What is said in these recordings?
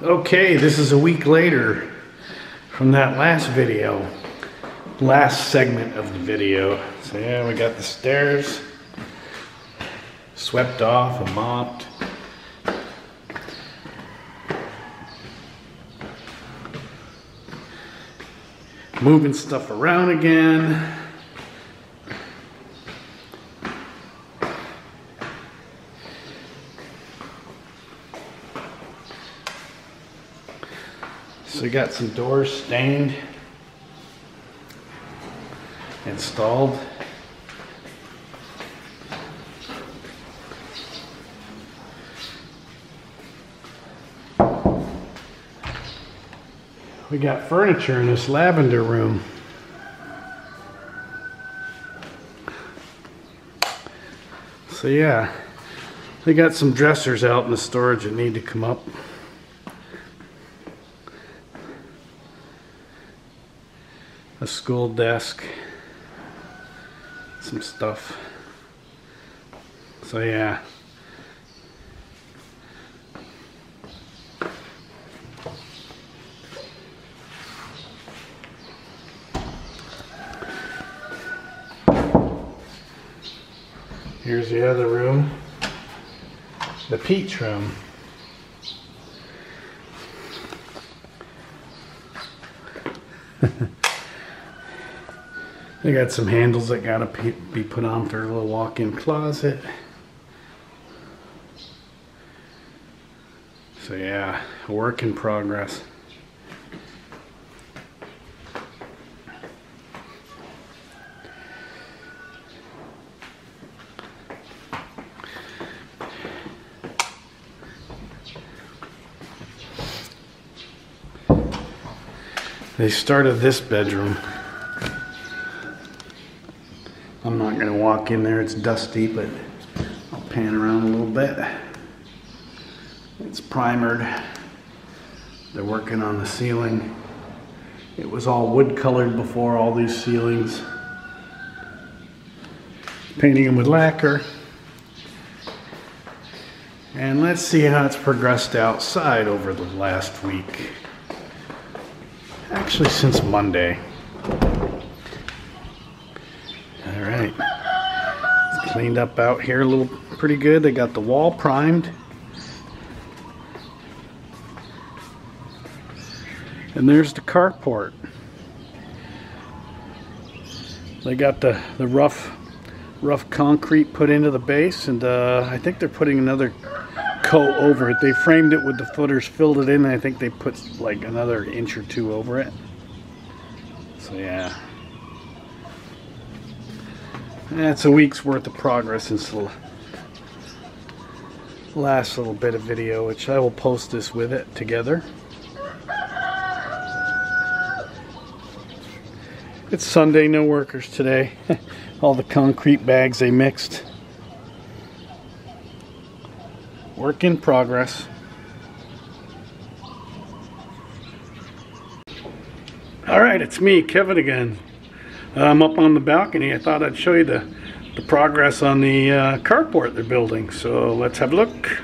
Okay, this is a week later from that last video, last segment of the video. So yeah, we got the stairs swept off and mopped. Moving stuff around again. So we got some doors stained, installed. We got furniture in this lavender room. So yeah, they got some dressers out in the storage that need to come up. A school desk, some stuff. So yeah. Here's the other room, the peach room. They got some handles that gotta be put on their little walk-in closet. So yeah, a work in progress. They started this bedroom. I'm not going to walk in there, it's dusty, but I'll pan around a little bit. It's primered. They're working on the ceiling. It was all wood colored before, all these ceilings. Painting them with lacquer. And let's see how it's progressed outside over the last week. Actually, since Monday. Alright, it's cleaned up out here a little pretty good. They got the wall primed. And there's the carport. They got the rough concrete put into the base, and I think they're putting another coat over it. They framed it with the footers, filled it in, and I think they put like another inch or two over it. So yeah. That's a week's worth of progress since the last little bit of video, which I will post this with it together. It's Sunday, no workers today. All the concrete bags they mixed. Work in progress. Alright, it's me, Kevin again. I'm up on the balcony. I thought I'd show you the progress on the carport they're building. So let's have a look.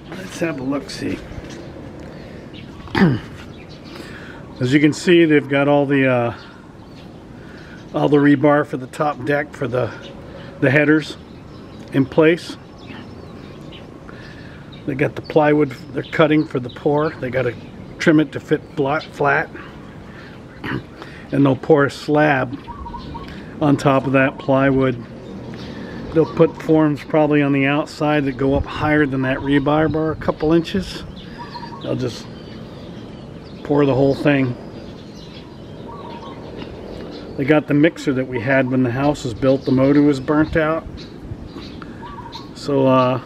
Let's have a look-see. As you can see, they've got all the rebar for the top deck for the headers in place. They got the plywood they're cutting for the pour. They got to trim it to fit flat, and they'll pour a slab on top of that plywood. They'll put forms probably on the outside that go up higher than that rebar bar, a couple inches. They'll just pour the whole thing. They got the mixer that we had when the house was built. The motor was burnt out, so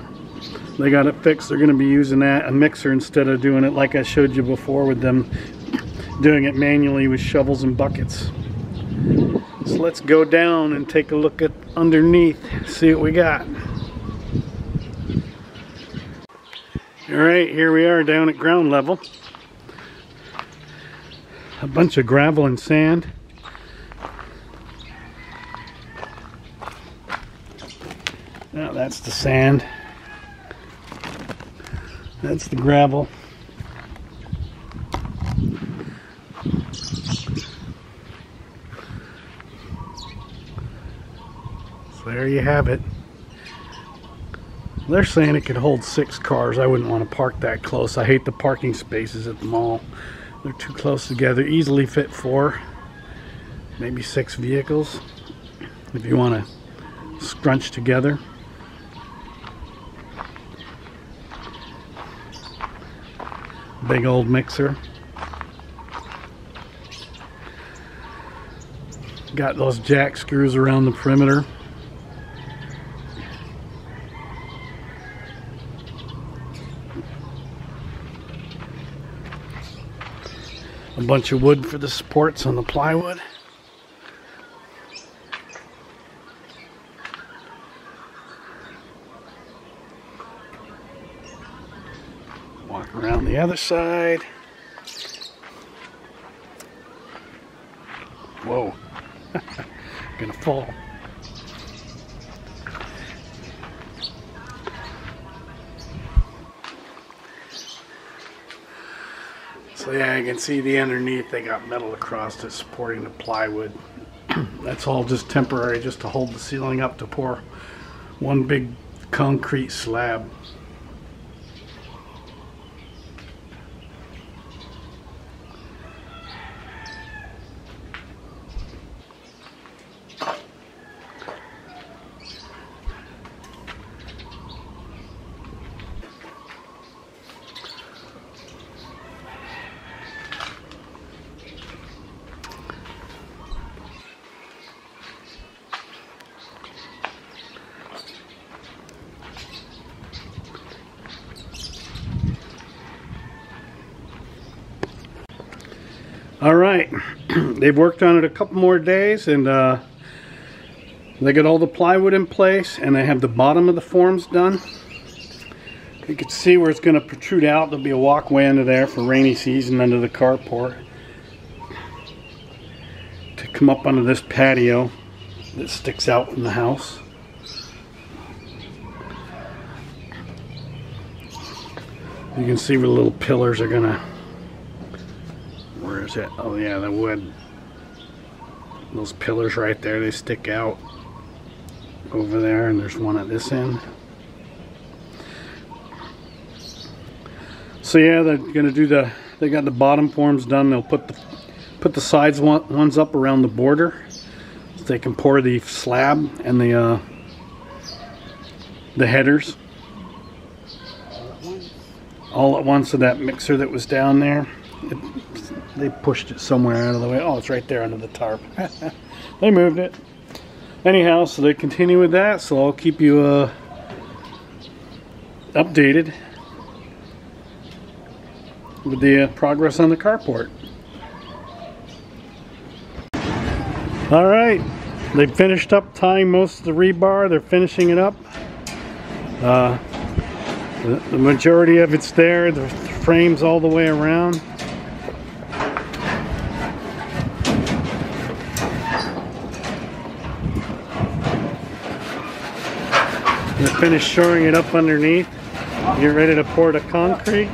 they got it fixed. They're going to be using a mixer instead of doing it like I showed you before with them doing it manually with shovels and buckets. So let's go down and take a look at underneath, see what we got. Alright, here we are down at ground level. A bunch of gravel and sand. Now that's the sand. That's the gravel. So there you have it. They're saying it could hold 6 cars. I wouldn't want to park that close. I hate the parking spaces at the mall. They're too close together. Easily fit 4, maybe 6 vehicles if you want to scrunch together. Big old mixer. Got those jack screws around the perimeter. A bunch of wood for the supports on the plywood. Walk around the other side. Whoa. Gonna fall. So yeah, you can see the underneath, they got metal across it supporting the plywood. That's all just temporary, just to hold the ceiling up to pour one big concrete slab. All right, they've worked on it a couple more days, and they got all the plywood in place, and they have the bottom of the forms done. You can see where it's going to protrude out. There'll be a walkway under there for rainy season under the carport to come up under this patio that sticks out from the house. You can see where the little pillars are going to... Where is it? Oh yeah, the wood. Those pillars right there, they stick out over there, and there's one at this end. So yeah, they're gonna do they got the bottom forms done. They'll put the sides ones up around the border so they can pour the slab and the headers all at once. So that mixer that was down there, they pushed it somewhere out of the way. Oh, it's right there under the tarp. They moved it. Anyhow, so they continue with that, so I'll keep you updated with the progress on the carport. Alright, they finished up tying most of the rebar. They're finishing it up. The majority of it's there. The frame's all the way around. They finished shoring it up underneath. Get ready to pour the concrete.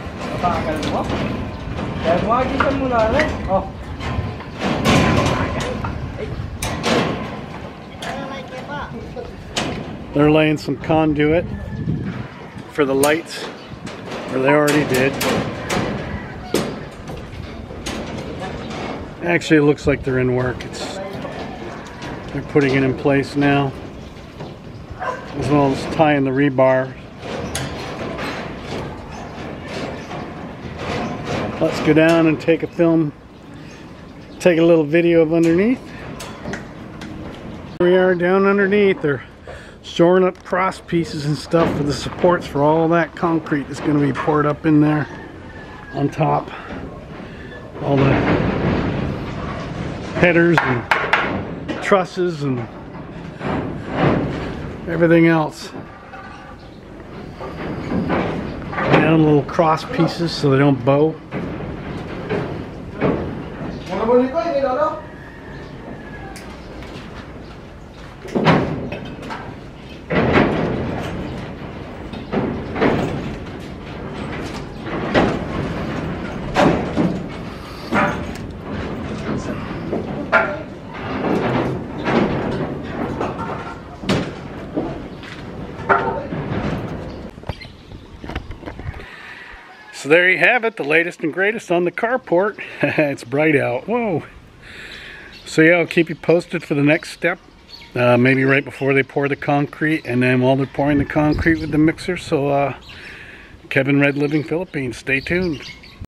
They're laying some conduit for the lights, or they already did. Actually, it looks like they're in work. They're putting it in place now, as well as tying the rebar. Let's go down and take a little video of underneath. Here we are down underneath. They're shoring up cross pieces and stuff for the supports for all that concrete that's going to be poured up in there on top. All the headers and trusses and everything else. Down little cross pieces so they don't bow. So there you have it, the latest and greatest on the carport. It's bright out. Whoa. So yeah, I'll keep you posted for the next step. Maybe right before they pour the concrete, and then while they're pouring the concrete with the mixer. So Kevin Red Living Philippines, stay tuned.